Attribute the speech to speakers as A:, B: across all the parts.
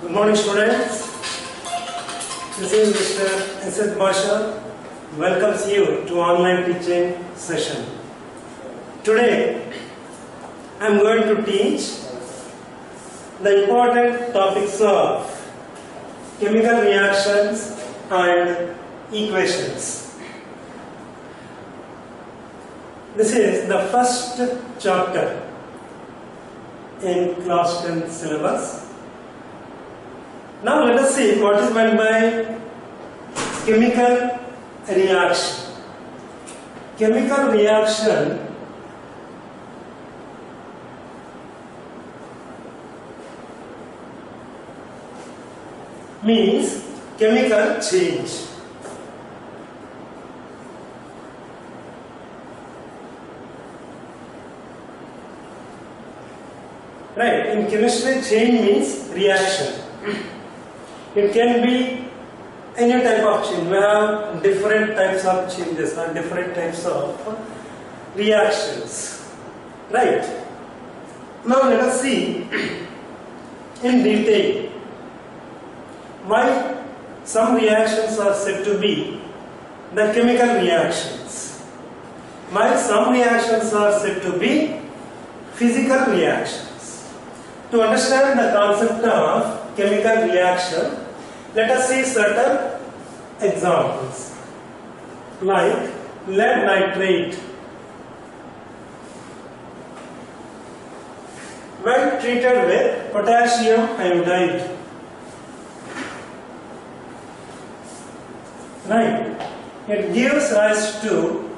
A: Good morning, students. This is Mr. S.S. Marshall. Welcomes you to online teaching session. Today, I am going to teach the important topics of chemical reactions and equations. This is the first chapter in class 10 syllabus. Now let us see what is meant by chemical reaction. Chemical reaction means chemical change. Right, in chemistry change means reaction. It can be any type of change. We have different types of changes and different types of reactions. Right. Now let us see in detail why some reactions are said to be the chemical reactions, while some reactions are said to be physical reactions. To understand the concept of chemical reaction, let us see certain examples like lead nitrate. When treated with potassium iodide, right, it gives rise to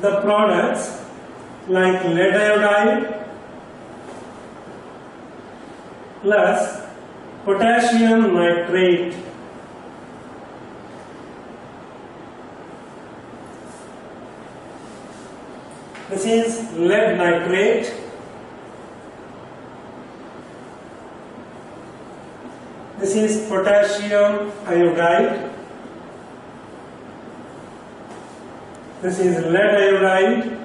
A: the products like lead iodide plus potassium nitrate. This is lead nitrate. This is potassium iodide. This is lead iodide.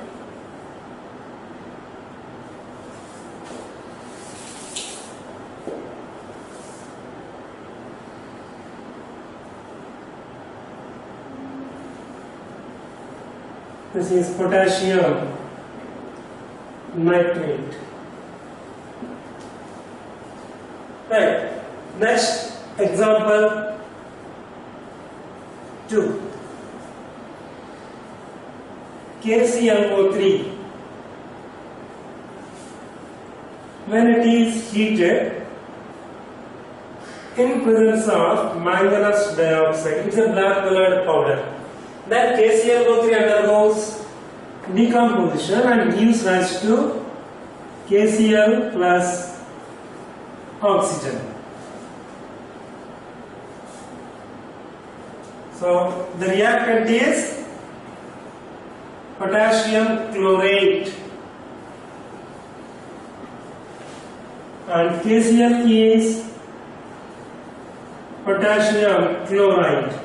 A: This is potassium nitrate. Right. Next example 2. KClO3. When it is heated in presence of manganese dioxide, it's a black colored powder. Then KClO3 undergoes decomposition and gives rise to KCl plus oxygen. So the reactant is potassium chlorate and KCl is potassium chloride.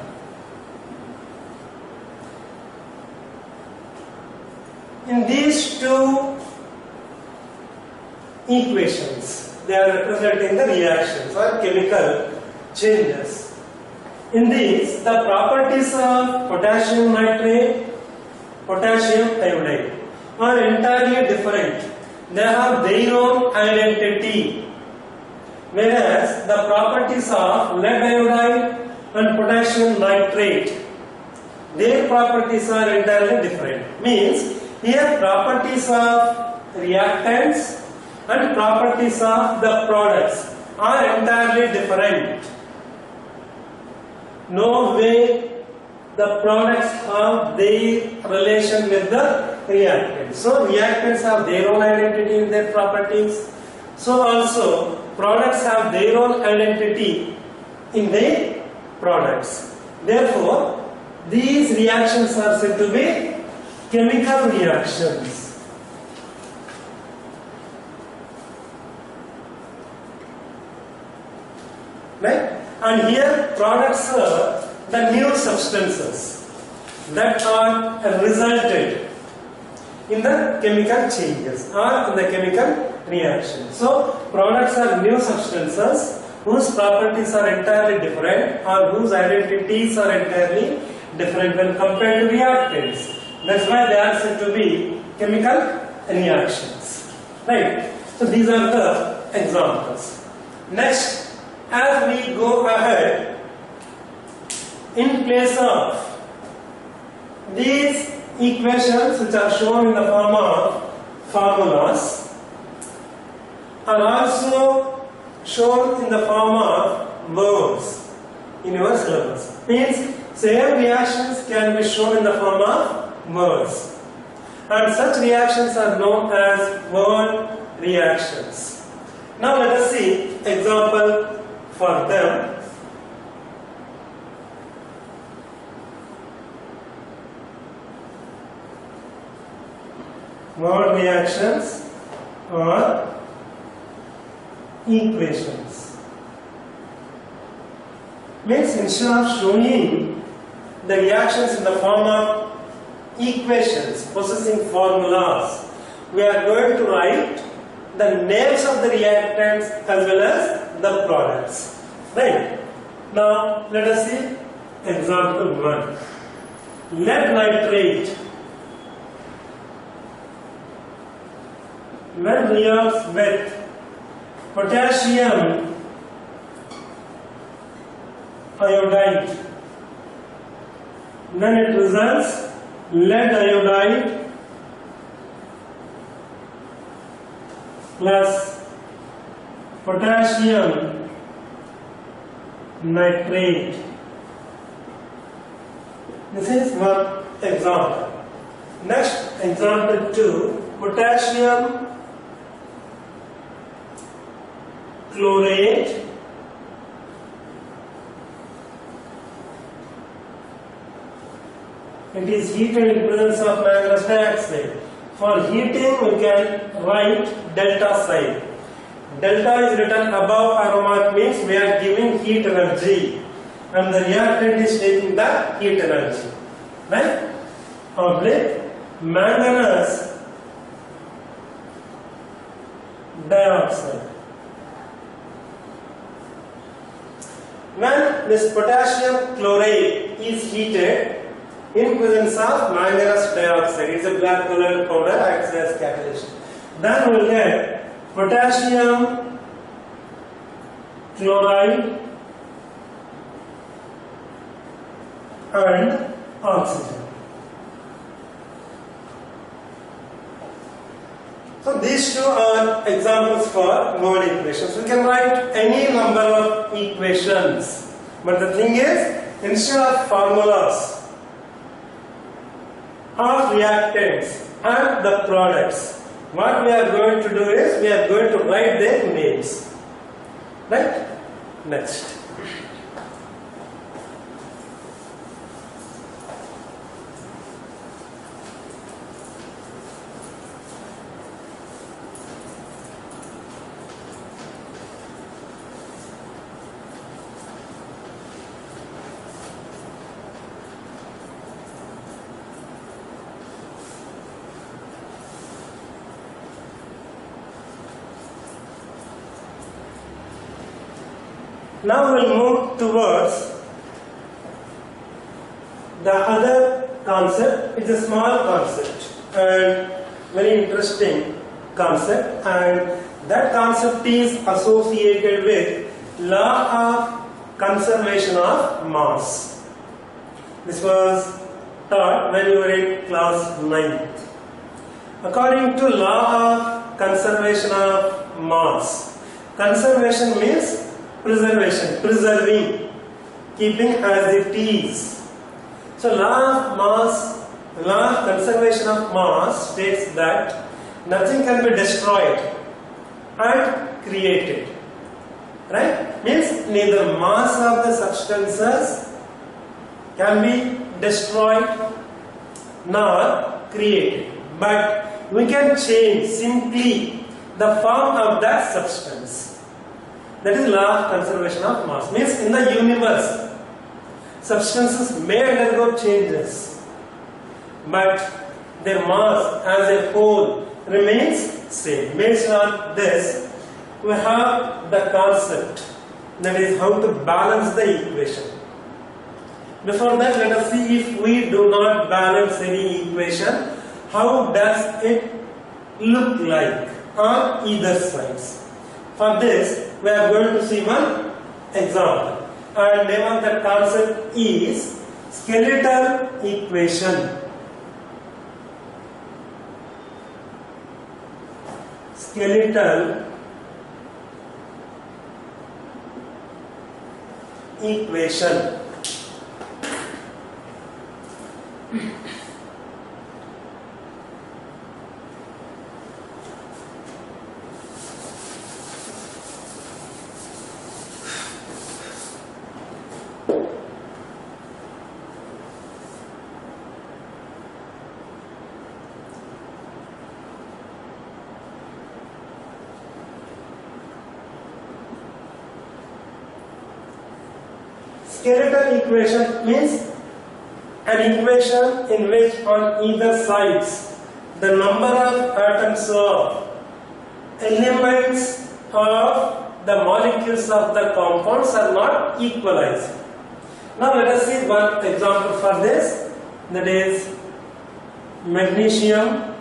A: In these two equations, they are representing the reactions or chemical changes. In these, the properties of potassium nitrate, potassium iodide are entirely different. They have their own identity. Whereas the properties of lead iodide and potassium nitrate, their properties are entirely different. Means here properties of reactants and properties of the products are entirely different. No way the products have their relation with the reactants. So reactants have their own identity in their properties. So also products have their own identity in their products. Therefore, these reactions are said to be chemical reactions. Right? And here products are the new substances that are resulted in the chemical changes or in the chemical reaction. So products are new substances whose properties are entirely different or whose identities are entirely different when compared to reactants. That's why they are said to be chemical reactions. Right? So these are the examples. Next, as we go ahead, in place of these equations which are shown in the form of formulas are also shown in the form of words in your syllabus. Means same reactions can be shown in the form of words, and such reactions are known as word reactions. Now let us see example for them. Word reactions or equations. Means instead of showing the reactions in the form of equations possessing formulas, we are going to write the names of the reactants as well as the products. Right? Now let us see example 1. Lead nitrate, when reacts with potassium iodide, then it results lead iodide plus potassium nitrate. This is one example. Next, example 2, potassium chlorate it is heated in presence of manganese dioxide. For heating we can write delta sign. Delta is written above arrow mark, means we are giving heat energy and the reactant is taking the heat energy. Right? Oblique manganese dioxide. When this potassium chlorate is heated in presence of manganese dioxide, it's a black colored powder, acts as catalyst. Then we will get potassium chloride and oxygen. So these two are examples for word equations. We can write any number of equations, but the thing is, instead of formulas of reactants and the products, what we are going to do is we are going to write their names. Right? Next. Now we will move towards the other concept. It's a small concept and very interesting concept, and that concept is associated with law of conservation of mass. This was taught when you were in class 9th. According to law of conservation of mass, conservation means preservation, preserving, keeping as it is. So law of conservation of mass states that nothing can be destroyed and created. Right? Means neither mass of the substances can be destroyed nor created, but we can change simply the form of that substance. That is law of conservation of mass. Means in the universe, substances may undergo changes, but their mass as a whole remains same. Based on this, we have the concept that is how to balance the equation. Before that, let us see if we do not balance any equation, how does it look like on either sides. For this, we are going to see one example, and name of the concept is skeletal equation. Skeletal equation. Skeletal equation means an equation in which on either sides the number of atoms of elements of the molecules of the compounds are not equalized. Now let us see one example for this, that is magnesium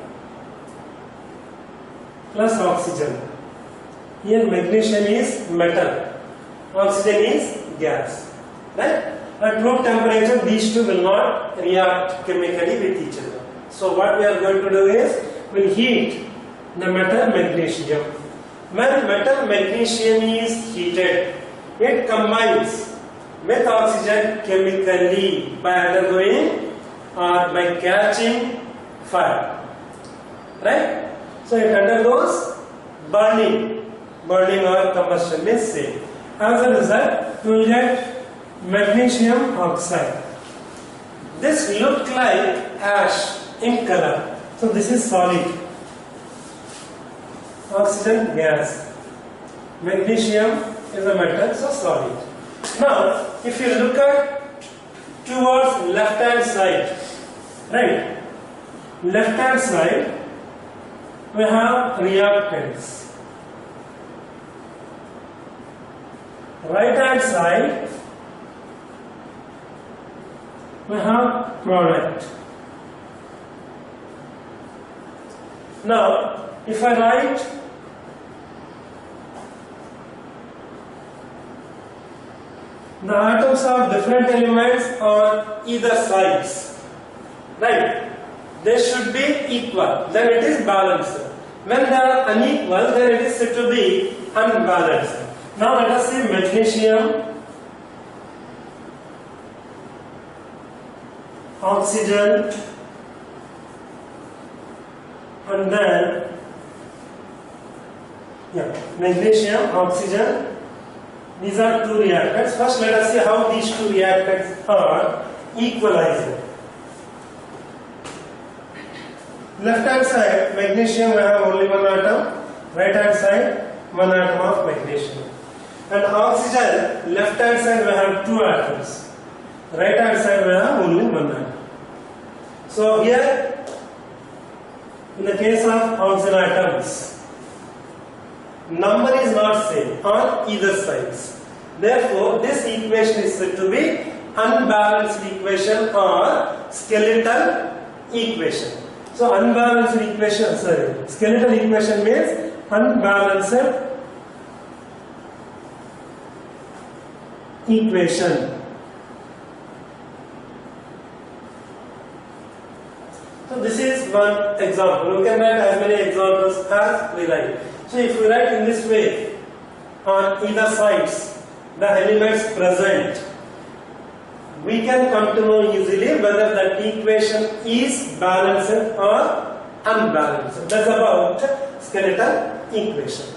A: plus oxygen. Here magnesium is metal, oxygen is gas. Right? At room temperature, these two will not react chemically with each other. So what we are going to do is, we will heat the metal magnesium. When metal magnesium is heated, it combines with oxygen chemically by undergoing or by catching fire. Right? So it undergoes burning or combustion means same. As a result, you will get magnesium oxide. This look like ash in color. So this is solid. Oxygen gas. Magnesium is a metal, so solid. Now, if you look at towards left hand side, right? Left hand side, we have reactants. Right hand side, we have product. Now, if I write the atoms of different elements on either sides, right? They should be equal, then it is balanced. When they are unequal, then it is said to be unbalanced. Now let us see magnesium, oxygen, and then magnesium, oxygen. These are two reactants. First, let us see how these two reactants are equalized. Left hand side, magnesium, we have only one atom. Right hand side, one atom of magnesium. And oxygen, left hand side, we have two atoms. Right hand side, we have only one atom. So here, in the case of oxygen atoms, number is not same on either sides. Therefore, this equation is said to be unbalanced equation or skeletal equation. So unbalanced equation, skeletal equation means unbalanced equation. So this is one example. We can write as many examples as we like. So if we write in this way, on either sides, the elements present, we can come to know easily whether that equation is balanced or unbalanced. That's about skeletal equation.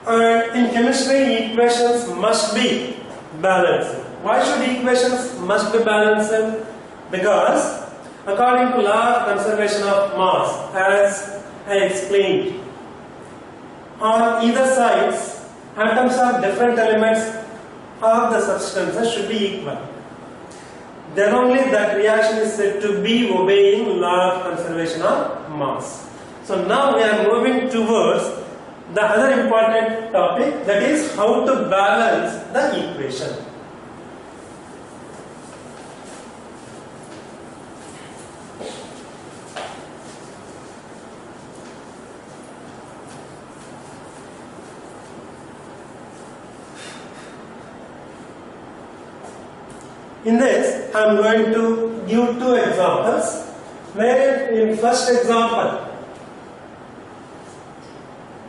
A: And in chemistry, equations must be balanced. Why should equations must be balanced? Because according to law of conservation of mass, as I explained, on either sides, atoms of different elements of the substances should be equal. Then only that reaction is said to be obeying law of conservation of mass. So now we are moving towards the other important topic, that is how to balance the equation. In this, I am going to give two examples. Where in first example,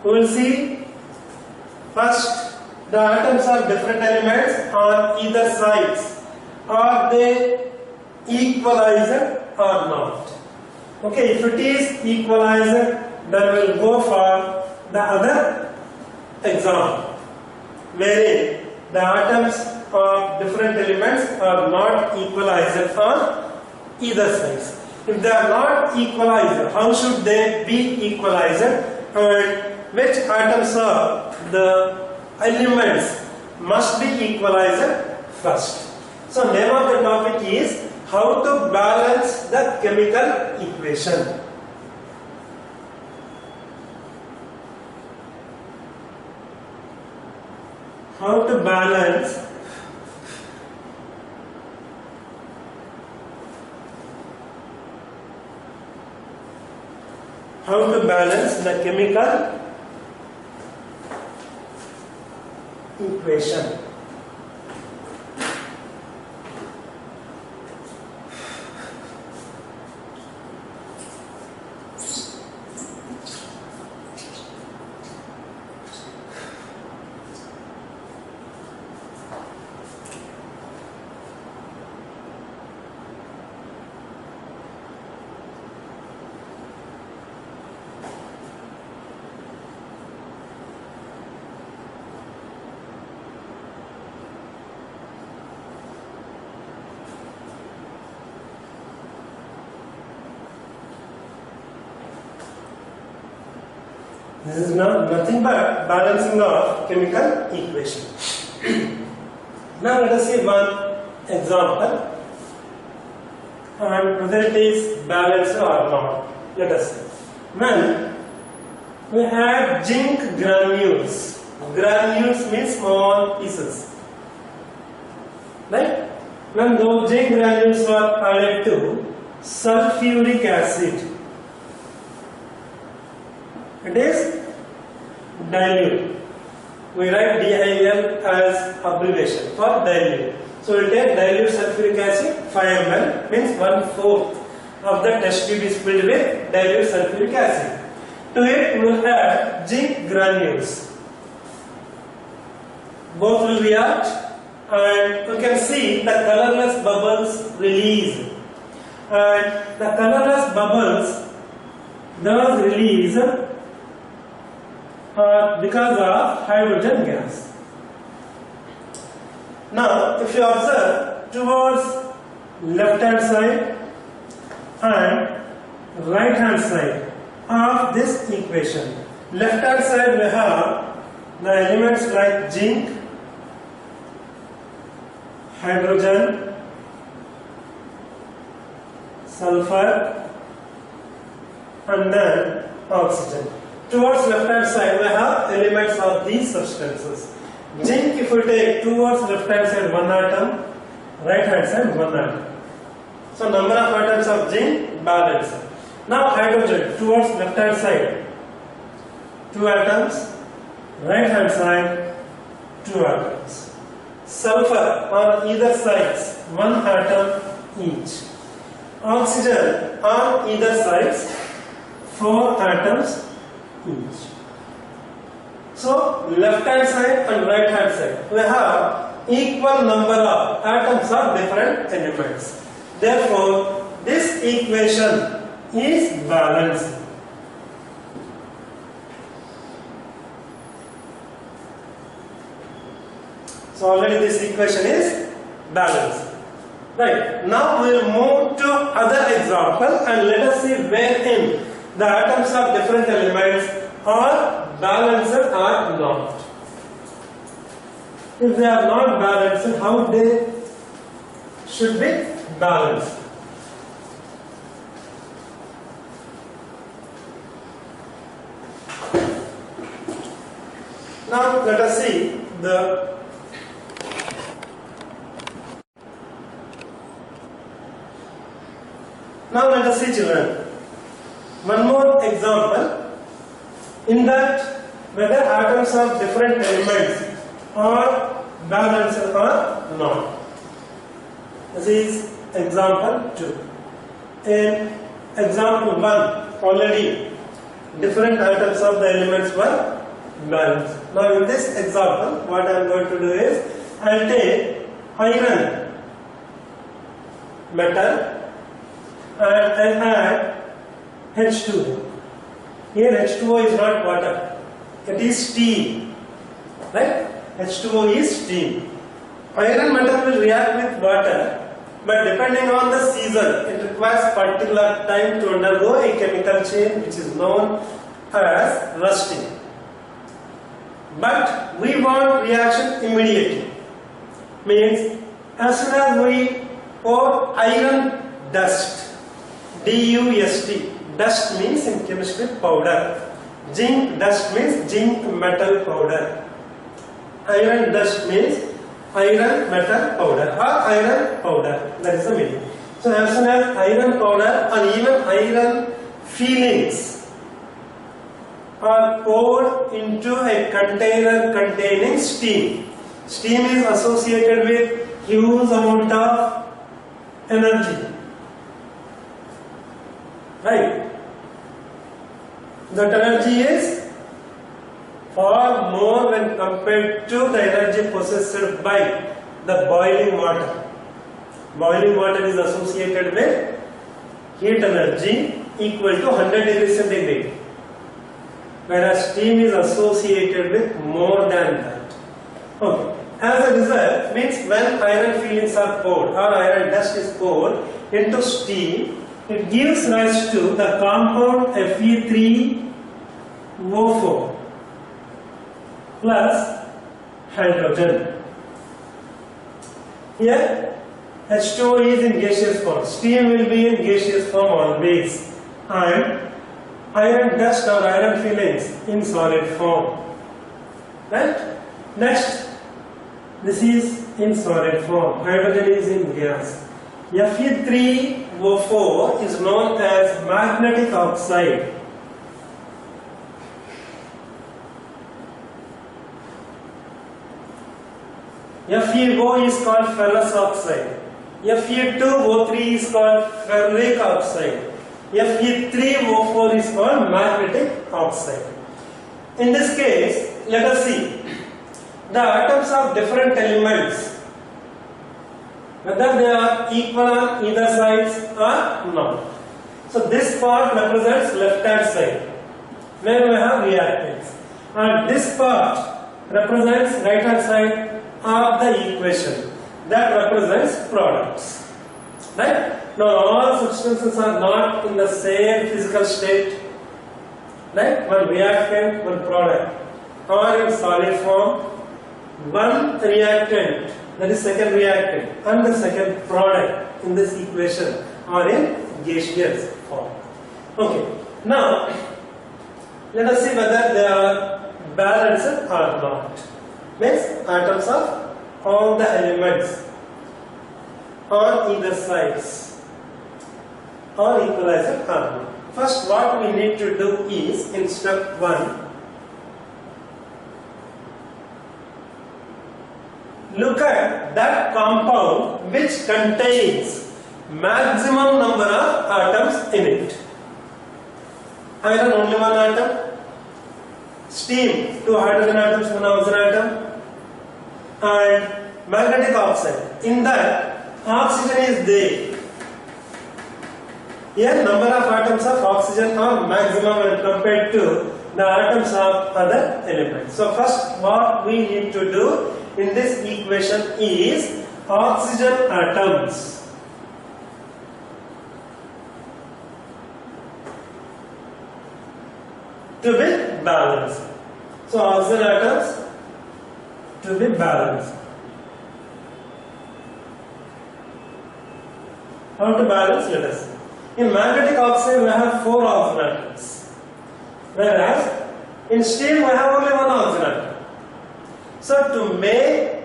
A: we will see first the atoms are different elements on either sides. Are they equalized or not? Okay, if it is equalized, then we will go for the other example, wherein the atoms of different elements are not equalized on either sides. If they are not equalized, how should they be equalized, and which atoms of the elements must be equalized first? So name of the topic is how to balance the chemical equation. How to balance the chemical equation. This is nothing but balancing of chemical equation. Now let us see one example and whether it is balanced or not. Let us see. When we have zinc granules, granules means small pieces, right? When those zinc granules are added to sulfuric acid, it is dilute. We write DIL as abbreviation for dilute. So we take dilute sulfuric acid 5 ml, means 1/4 of the test tube is filled with dilute sulfuric acid. To it we will add zinc granules. Both will react and you can see the colorless bubbles release. And the colorless bubbles those release because of hydrogen gas. Now, if you observe towards left hand side and right hand side of this equation, left hand side we have the elements like zinc, hydrogen, sulfur, and then oxygen. Towards left hand side we have elements of these substances. Zinc, if we take towards left hand side 1 atom, right hand side 1 atom. So number of atoms of zinc balanced. Now hydrogen towards left hand side 2 atoms, right hand side 2 atoms. Sulfur on either sides 1 atom each. Oxygen on either sides 4 atoms each. So left hand side and right hand side we have equal number of atoms of different elements. Therefore this equation is balanced. So already this equation is balanced. Right. Now we will move to other example and let us see wherein the atoms of different elements are balanced or not. If they are not balanced, how they should be balanced? Now let us see the Now let us see, children, one more example. In that, whether atoms of different elements are balanced or not. This is example 2. In example 1, already different atoms of the elements were balanced. Now in this example, what I am going to do is, I will take iron metal and I add H2O. Here H2O is not water, it is steam, right? H2O is steam. Iron metal will react with water, but depending on the season, it requires particular time to undergo a chemical change which is known as rusting. But we want reaction immediately. Means as soon as we pour iron dust, DUST, dust means in chemistry powder. Zinc dust means zinc metal powder. Iron dust means iron metal powder or iron powder. That is the meaning. So as soon as iron powder or even iron fillings are poured into a container containing steam. Steam is associated with huge amount of energy. Right? That energy is far more when compared to the energy possessed by the boiling water. Boiling water is associated with heat energy equal to 100 degrees centigrade, whereas steam is associated with more than that. Okay. As a result, means when iron fillings are poured or iron dust is poured into steam, it gives rise to the compound Fe3O4 plus hydrogen. Here H2O is in gaseous form. Steam will be in gaseous form always, and iron dust or iron fillings in solid form. Right? Next, this is in solid form. Hydrogen is in gas. Fe3O4 is known as magnetic oxide. FeO is called ferrous oxide. Fe2O3 is called ferric oxide. Fe3O4 is called magnetic oxide. In this case, let us see the atoms of different elements, whether they are equal on either sides or not. So this part represents left hand side, where we have reactants, and this part represents right hand side of the equation, that represents products. Right? Now all substances are not in the same physical state. Right? One reactant, one product, or in solid form. One reactant, that is second reactant, and the second product in this equation are in gaseous form. Okay. Now let us see whether they are balanced or not. Means atoms of all the elements on either sides or equalized or not. First, what we need to do is, in step 1, look at that compound which contains maximum number of atoms in it. Iron, only one atom. Steam, 2 hydrogen atoms, 1 oxygen atom. And magnetic oxide, in that oxygen is there. Here number of atoms of oxygen are maximum when compared to the atoms of other elements. So first what we need to do in this equation is oxygen atoms to be balanced. So oxygen atoms to be balanced. How to balance? Let us see. In magnetic oxide we have 4 oxygen atoms, whereas in steam we have only 1 oxygen atom. So to make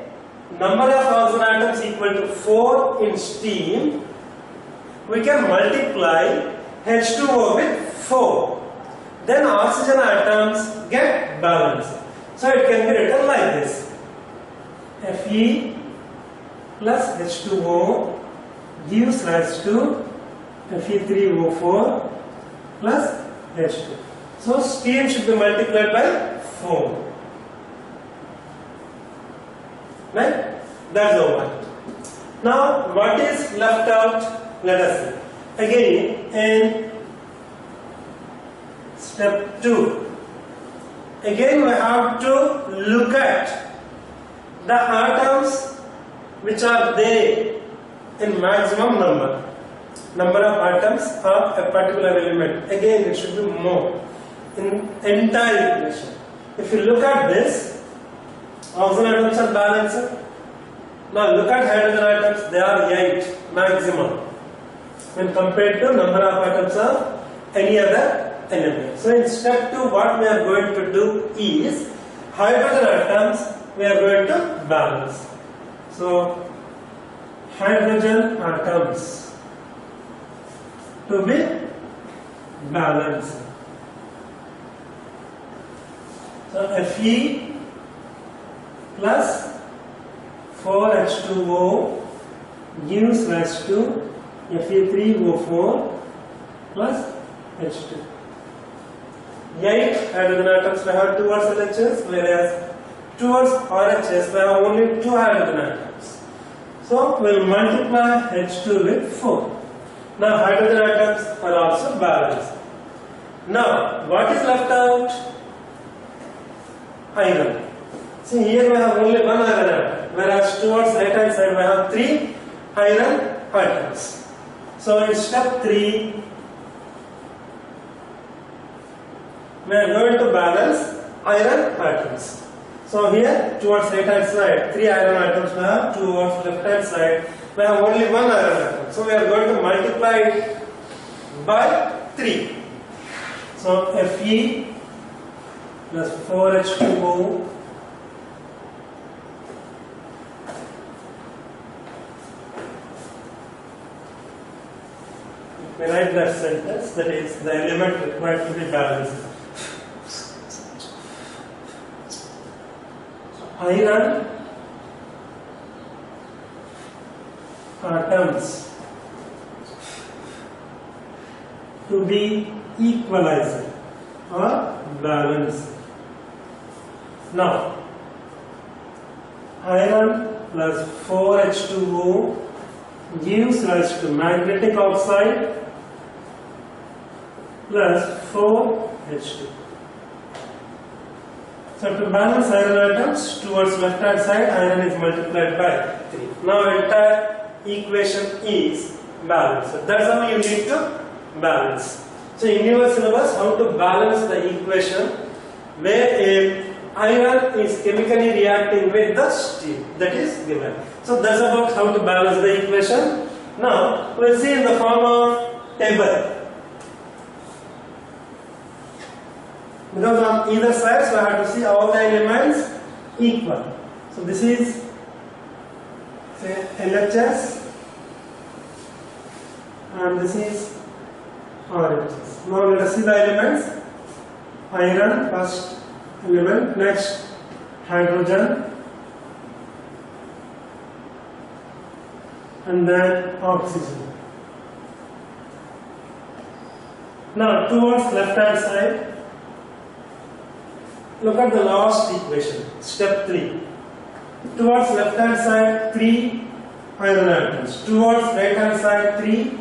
A: number of oxygen atoms equal to 4 in steam, we can multiply H2O with 4. Then oxygen atoms get balanced. So it can be written like this: Fe plus H2O gives rise to Fe3O4 plus H2. So steam should be multiplied by 4. Right? That's the one. Now what is left out? Let us see. Again in step 2. Again we have to look at the atoms which are there in maximum number. Number of atoms of a particular element. Again it should be more in entire equation. If you look at this, oxygen atoms are balanced. Now look at hydrogen atoms, they are 8 maximum when compared to number of atoms of any other element. So in step 2 what we are going to do is hydrogen atoms we are going to balance. So hydrogen atoms to be balanced. So Fe plus 4H2O gives rise to Fe3O4 plus H2. 8 hydrogen atoms we have towards LHS, whereas towards RHS we have only 2 hydrogen atoms. So we will multiply H2 with 4. Now hydrogen atoms are also balanced. Now what is left out? Iron. See, here we have only 1 iron atom, whereas towards right hand side we have 3 iron atoms. So in step 3 we are going to balance iron atoms. So here towards right hand side 3 iron atoms we have, towards left hand side we have only 1 iron atom. So we are going to multiply it by 3. So Fe plus 4H2O we write that sentence, that is the element required to be balanced. Iron atoms to be equalized or balanced. Now, iron plus 4H2O gives rise to magnetic oxide plus 4H2. So to balance iron atoms, towards left hand side iron is multiplied by 3. Now entire equation is balanced. So that's how you need to balance. So in your syllabus, how to balance the equation where a iron is chemically reacting with the steam, that is given. So that's about how to balance the equation. Now we will see in the form of table. Because on either side we have to see all the elements equal. So this is say LHS and this is RHS. Now let us see the elements. Iron first element, next hydrogen, and then oxygen. Now towards left hand side, look at the last equation, step 3. Towards left hand side 3 iron atoms, towards right hand side 3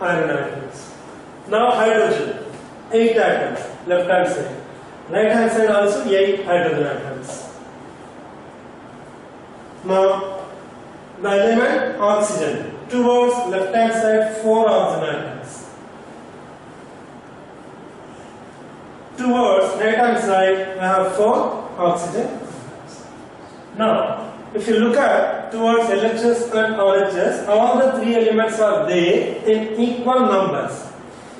A: iron atoms. Now hydrogen, 8 atoms, left hand side. Right hand side also 8 hydrogen atoms. Now the element oxygen, towards left hand side 4 oxygen atoms. Towards right hand side we have 4 oxygen atoms. Now if you look at towards LHS and RHS, all the 3 elements are there in equal numbers.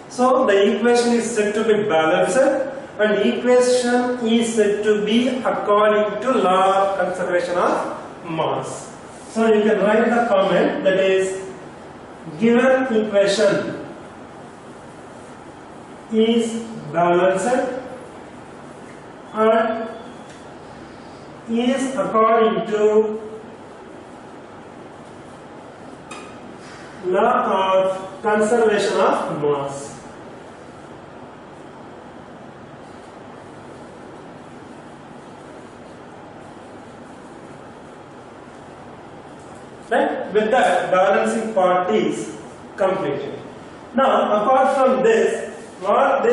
A: So the equation is said to be balanced and equation is said to be according to law of conservation of mass. So you can write the comment, that is, given equation is balanced and is according to law of conservation of mass. Right? With that, balancing part is completed. Now, apart from this, what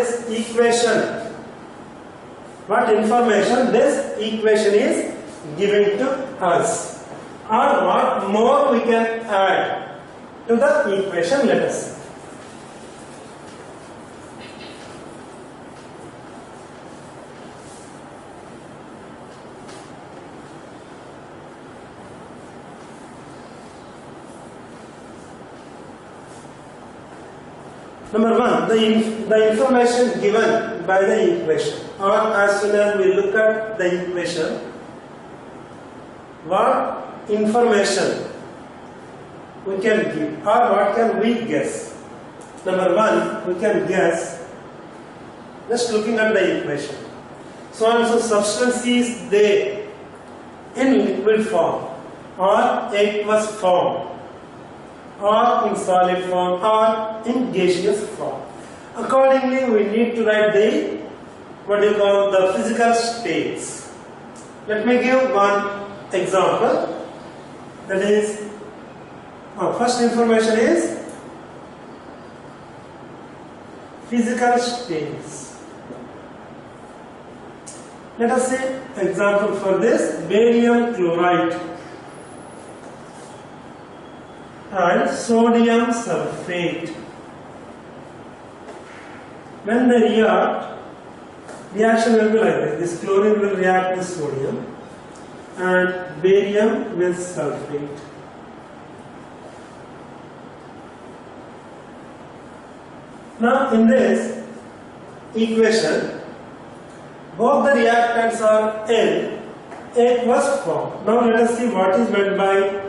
A: information this equation is giving to us, or what more we can add to the equation, let us see. Number one, the information given by the equation, or as soon as we look at the equation, what information we can give, or what can we guess? Number one, we can guess just looking at the equation. So and so substance is there in liquid form, or aqueous form, or in solid form, or in gaseous form. Accordingly, we need to write the the physical states. Let me give one example. That is, first information is physical states. Let us see example for this: barium chloride and sodium sulfate. When they react, reaction will be like this. This chlorine will react with sodium and barium with sulfate. Now in this equation, both the reactants are in aqueous form. Now let us see what is meant by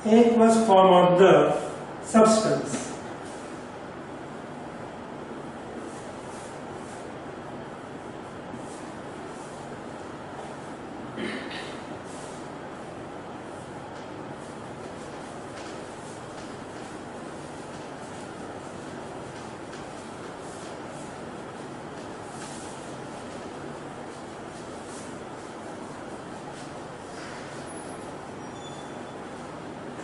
A: aqueous form of the substance.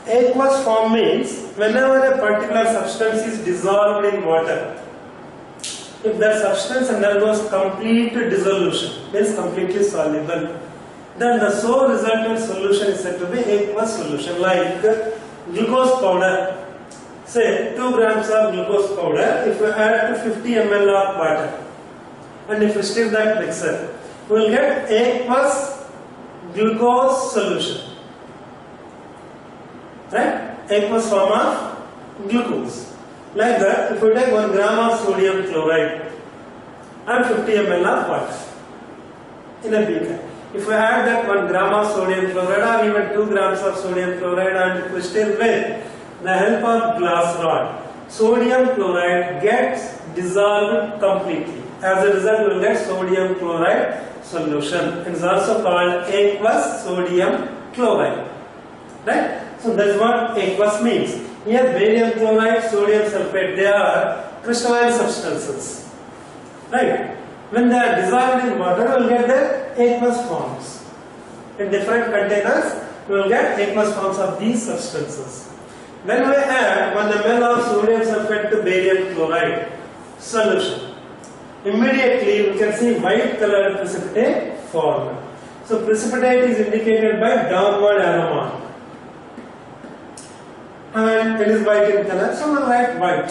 A: Aqueous form means whenever a particular substance is dissolved in water, if that substance undergoes complete dissolution, means completely soluble, then the so resultant solution is said to be aqueous solution. Like glucose powder, say 2 grams of glucose powder, if we add to 50 ml of water, and if we stir that mixer, we will get aqueous glucose solution. Right? Aqueous form of glucose. Like that, if we take 1 gram of sodium chloride and 50 ml of water in a beaker, if we add that 1 gram of sodium chloride or even 2 grams of sodium chloride and if we stir with the help of glass rod, sodium chloride gets dissolved completely. As a result, we will get sodium chloride solution. It is also called aqueous sodium chloride. Right? So that is what aqueous means. Here barium chloride, sodium sulfate, they are crystalline substances. Right? When they are dissolved in water, we will get their aqueous forms. In different containers, we will get aqueous forms of these substances. When we add 1 ml of sodium sulfate to barium chloride solution, immediately we can see white colored precipitate form. So precipitate is indicated by downward arrow mark. And it is white in color, so we will write white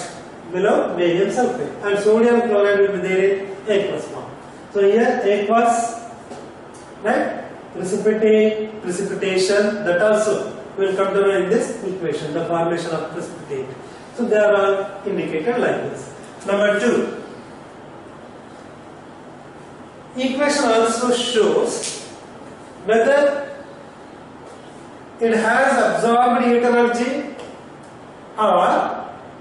A: below barium sulfate, and sodium chloride will be there in aqueous form. So here aqueous, right? Precipitate, precipitation, that also will come down in this equation, the formation of precipitate. So they are all indicated like this. Number 2, equation also shows whether it has absorbed heat energy or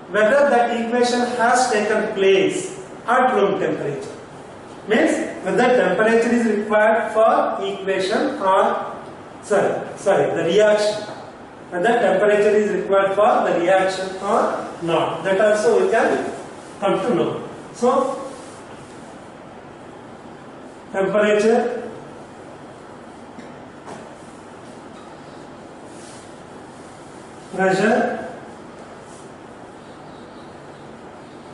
A: whether that equation has taken place at room temperature. Means whether temperature is required for equation or the reaction. Whether temperature is required for the reaction or not. That also we can come to know. So temperature, pressure,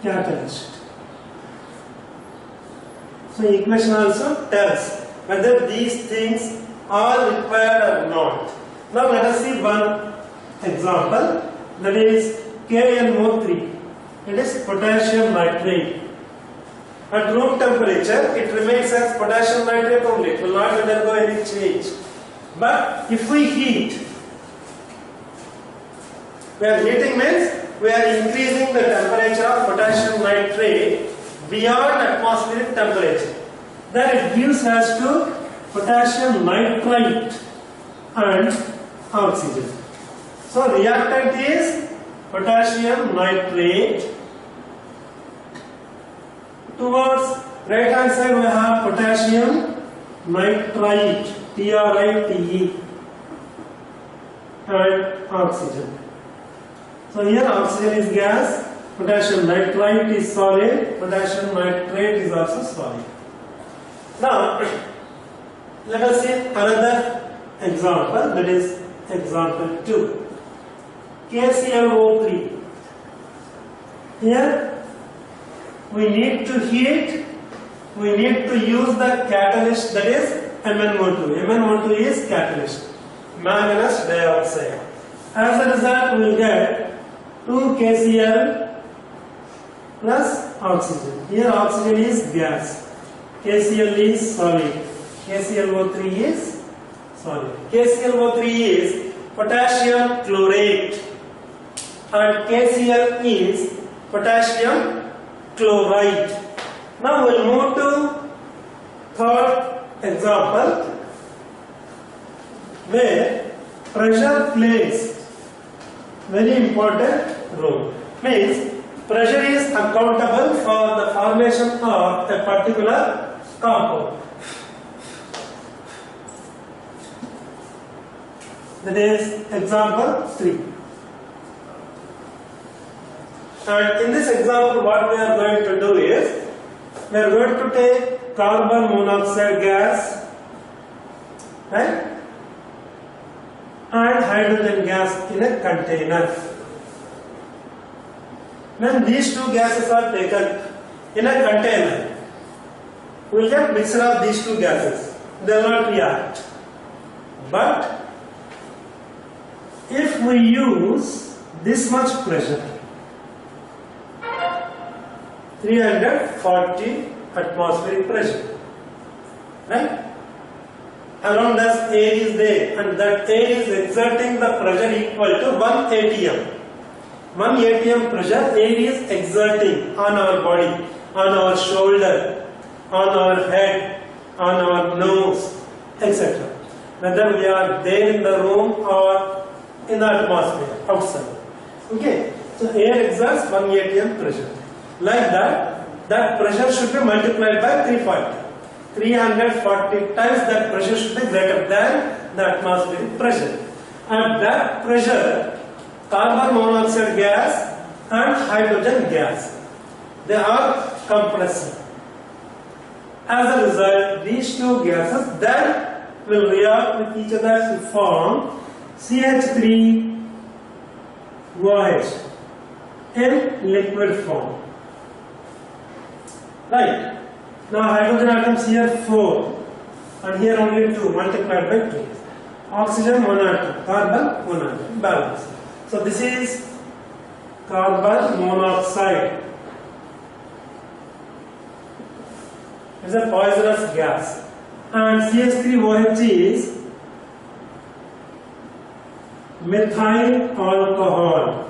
A: catalyst. So equation also tells whether these things are required or not. Now let us see one example, that is KNO3. It is potassium nitrate. At room temperature, it remains as potassium nitrate only. It will not undergo any change. But if we heat, heating means we are increasing the temperature of potassium nitrate beyond atmospheric temperature. Then it gives us to potassium nitrite and oxygen. So reactant is potassium nitrate. Towards right hand side we have potassium nitrite, TRITE, and oxygen. So here oxygen is gas, potassium nitrite is solid, potassium nitrate is also solid. Now let us see another example, that is example 2. KClO3. Here we need to heat, we need to use the catalyst, that is MnO2. MnO2 is catalyst, manganese dioxide. As a result, we will get 2 KCl plus oxygen. Here oxygen is gas, KCl is solid, KClO3 is solid. KClO3 is potassium chlorate and KCl is potassium chloride. Now we will move to third example, where pressure plays very important role. Means pressure is accountable for the formation of a particular compound. That is example 3. And in this example, what we are going to do is, we are going to take carbon monoxide gas, right, and hydrogen gas in a container. When these two gases are taken in a container, we will get mixture of these two gases. They will not react. But if we use this much pressure, 340 atmospheric pressure, right? Around us air is there, and that air is exerting the pressure equal to 1 atm. 1 atm pressure air is exerting on our body, on our shoulder, on our head, on our nose, etc. Whether we are there in the room or in the atmosphere, outside. Okay, so air exerts 1 atm pressure. Like that, that pressure should be multiplied by 340. 340 times that pressure should be greater than the atmospheric pressure. At that pressure, carbon monoxide gas and hydrogen gas, they are compressed. As a result, these two gases then will react with each other to form CH3OH in liquid form. Right. Now hydrogen atoms here 4 and here only 2 multiplied by 2. Oxygen 1 atom, carbon 1 atom, balance. So this is carbon monoxide. It is a poisonous gas. And CH3OH is methyl alcohol.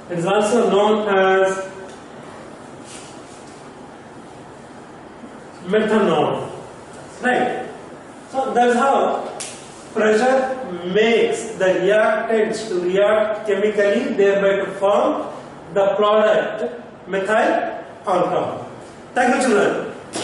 A: It is also known as methanol. Right. So that's how pressure makes the reactants to react chemically, thereby to form the product methyl alcohol. Thank you, children.